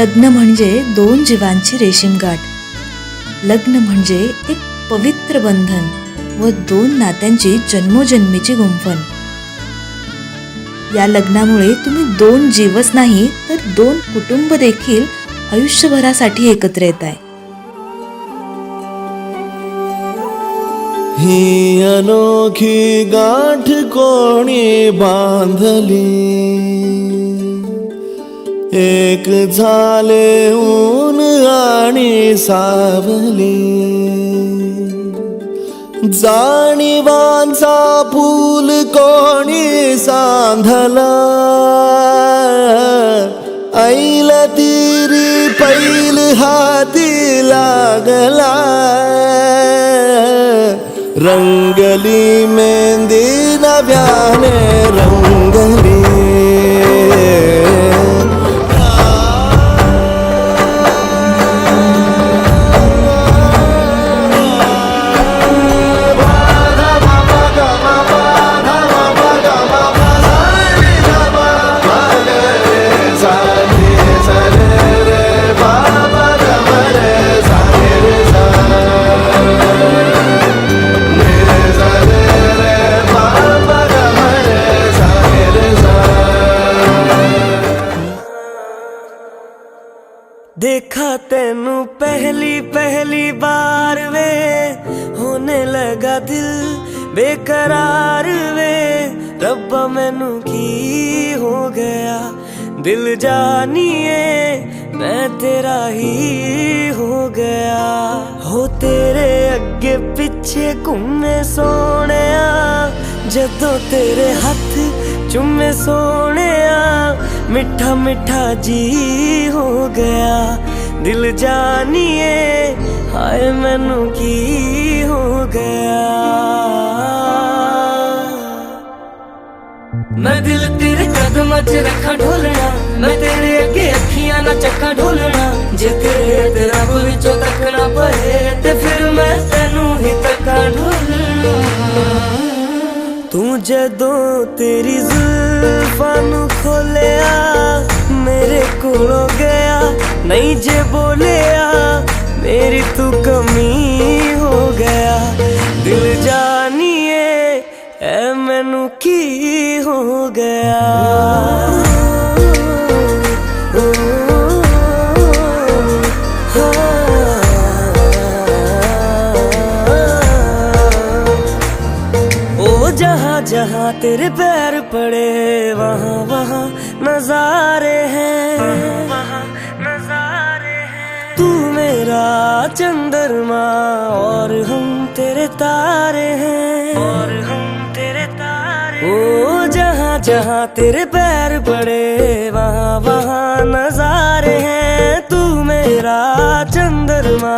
लग्न म्हणजे दोन जीवांची रेशीमगाठ. लग्न म्हणजे एक पवित्र बंधन व दोन नात्यांची जन्मोजन्मीची गुंफण. या लग्नामुळे तुम्ही दोन जीवच नाही तर दोन कुटुंब देखील आयुष्यभरासाठी एकत्र येताय. ही अनोखी गाठ कोणी बांधली, एक झाले ऊन आणि सावली. जाणीवांचा पूल कोणी सांधला, ऐल तिरी पैल हाती लागला. रंगली मेहंदी नव्याने रंगली. देखा तेनू पहली पहली बार वे, होने लगा दिल बेकरार वे. रब्बा मैनू की हो गया, दिल जानिए मैं तेरा ही हो गया. हो तेरे अगे पिछे घूमे सोनिया, जदों तेरे हथ चुमे सोनिया. मिठा मिठा जी हो गया, दिल जानिए हाय मैनू की हो गया. मैं दिल तेरे कदम च रखा ढोलना, मैं तेरे अगे अखियां ना चक्का ढोलना. जे तेरे ते रब विचों तकना पए ते फिर मैं तेनू ही तक्का ढोलना. तू जदों तेरी जुल्फां नू खोलिया, मेरे कोलों गया नहीं जे बोलिया. मेरी तू कमी हो गया, दिल जानिए ऐ मैनू की हो गया. जहाँ जहाँ तेरे पैर पड़े वहाँ वहाँ नजारे हैं, वहाँ नजारे हैं. तू मेरा चंद्रमा और हम तेरे तारे हैं, और हम तेरे तारे. ओ जहाँ जहाँ तेरे पैर पड़े वहाँ वहाँ नजारे हैं. तू मेरा चंद्रमा